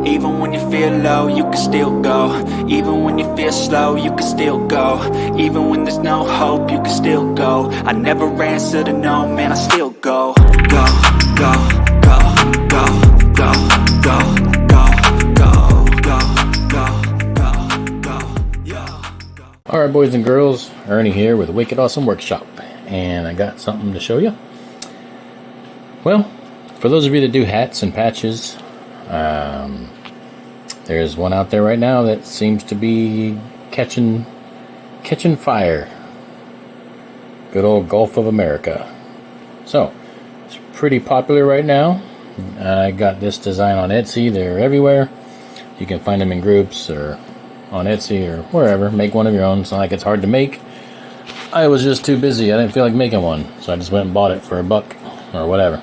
Even when you feel low, you can still go. Even when you feel slow, you can still go. Even when there's no hope, you can still go. I never answer to no, man, I still go. Go, go, go, go, go, go, go, go, go, go, go, go. Alright, boys and girls, Ernie here with Wicked Awesome Workshop, and I got something to show you. Well, for those of you that do hats and patches, there's one out there right now that seems to be catching fire. Good old Gulf of America. So, it's pretty popular right now. I got this design on Etsy. They're everywhere. You can find them in groups or on Etsy or wherever. Make one of your own. It's not like it's hard to make. I was just too busy. I didn't feel like making one, so I just went and bought it for $1 or whatever.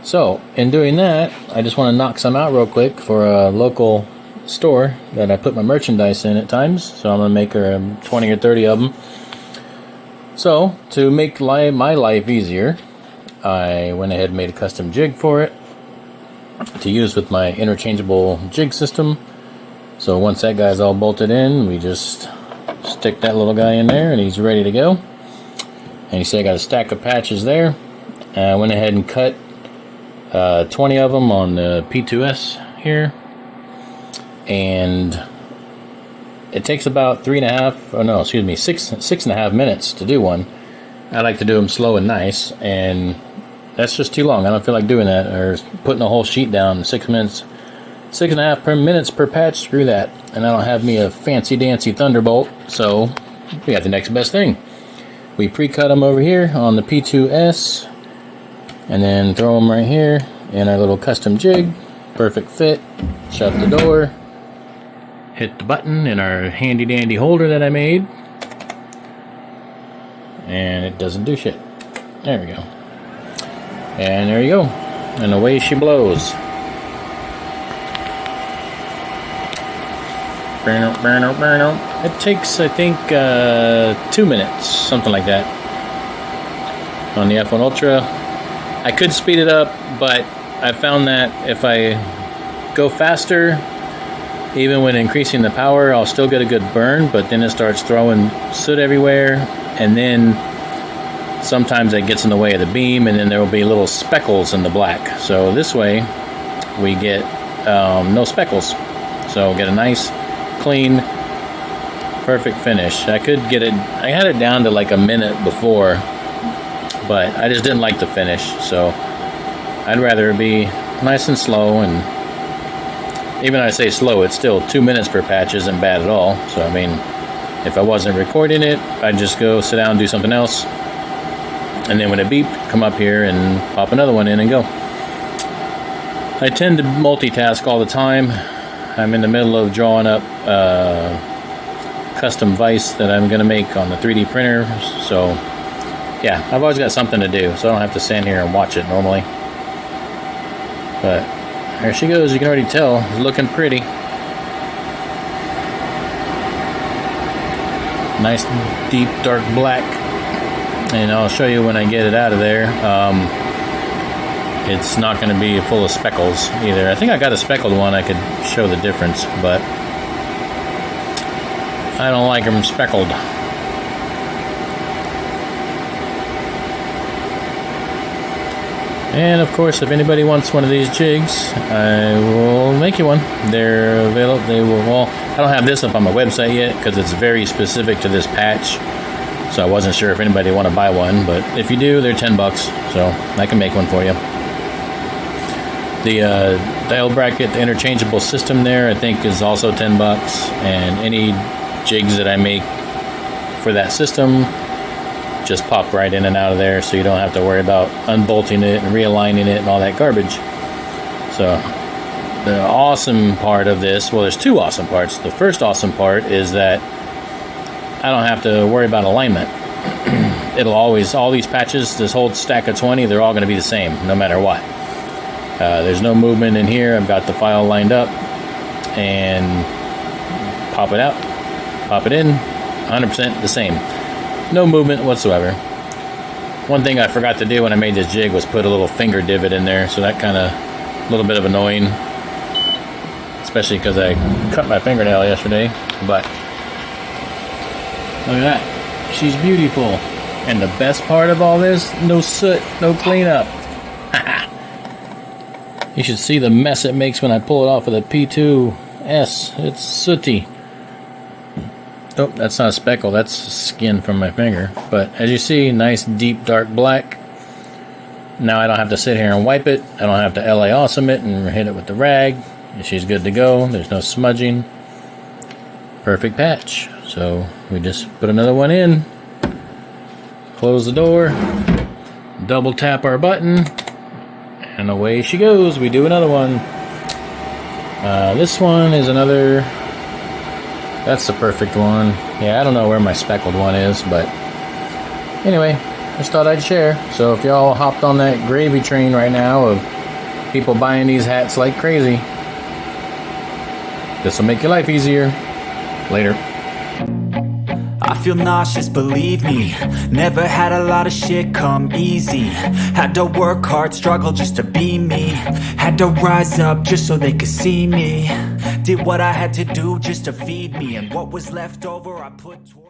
So, in doing that, I just want to knock some out real quick for a local store that I put my merchandise in at times. So I'm going to make 20 or 30 of them. So, to make my life easier, I went ahead and made a custom jig for it to use with my interchangeable jig system. So once that guy's all bolted in, we just stick that little guy in there and he's ready to go. And you see I got a stack of patches there. I went ahead and cut 20 of them on the P2S here, and it takes about 6.5 minutes to do one. I like to do them slow and nice, and that's just too long. I don't feel like doing that or putting a whole sheet down in 6 minutes. 6.5 minutes per patch, screw that. And I don't have me a fancy dancy Thunderbolt, so we got the next best thing. We pre-cut them over here on the P2S, and then throw them right here in our little custom jig. Perfect fit. Shut the door. Hit the button in our handy dandy holder that I made. And it doesn't do shit. There we go. And there you go. And away she blows. It takes, I think, 2 minutes, something like that, on the F1 Ultra. I could speed it up, but I found that if I go faster, even when increasing the power, I'll still get a good burn, but then it starts throwing soot everywhere, and then sometimes it gets in the way of the beam, and then there will be little speckles in the black. So this way, we get no speckles. So get a nice, clean, perfect finish. I could get it, I had it down to like a minute before, but I just didn't like the finish, so I'd rather it be nice and slow. And even when I say slow, it's still 2 minutes per patch isn't bad at all. So I mean, if I wasn't recording it, I'd just go sit down and do something else, and then when it beeped, come up here and pop another one in and go. I tend to multitask all the time. I'm in the middle of drawing up custom vise that I'm going to make on the 3D printer, so yeah, I've always got something to do, so I don't have to stand here and watch it normally. But there she goes. You can already tell, it's looking pretty. Nice deep dark black, and I'll show you when I get it out of there. It's not going to be full of speckles either. I think I got a speckled one. I could show the difference, but I don't like them speckled. And of course, if anybody wants one of these jigs, I will make you one. They're available. Well, I don't have this up on my website yet because it's very specific to this patch. So I wasn't sure if anybody want to buy one, but if you do, they're $10, so I can make one for you. The dial bracket, the interchangeable system there, I think is also $10, and any jigs that I make for that system just pop right in and out of there, so you don't have to worry about unbolting it and realigning it and all that garbage. So the awesome part of this, well, there's two awesome parts. The first awesome part is that I don't have to worry about alignment. It'll always, all these patches, this whole stack of 20, they're all going to be the same no matter what. There's no movement in here. I've got the file lined up, and pop it out, pop it in, 100% the same. No movement whatsoever. One thing I forgot to do when I made this jig was put a little finger divot in there, so that kind of, a little bit of annoying. especially because I cut my fingernail yesterday. But look at that. She's beautiful. And the best part of all this, no soot, no cleanup. You should see the mess it makes when I pull it off with a P2S. It's sooty. Oh, that's not a speckle, that's skin from my finger. But as you see, nice deep dark black. Now I don't have to sit here and wipe it. I don't have to LA Awesome it and hit it with the rag. She's good to go. There's no smudging. Perfect patch. So we just put another one in. Close the door. Double tap our button. And away she goes. We do another one. This one is another. That's the perfect one. Yeah, I don't know where my speckled one is, but anyway, just thought I'd share. So if y'all hopped on that gravy train right now of people buying these hats like crazy, this will make your life easier. Later. I feel nauseous, believe me. Never had a lot of shit come easy. Had to work hard, struggle just to be me. Had to rise up just so they could see me. Did what I had to do just to feed me. And what was left over I put towards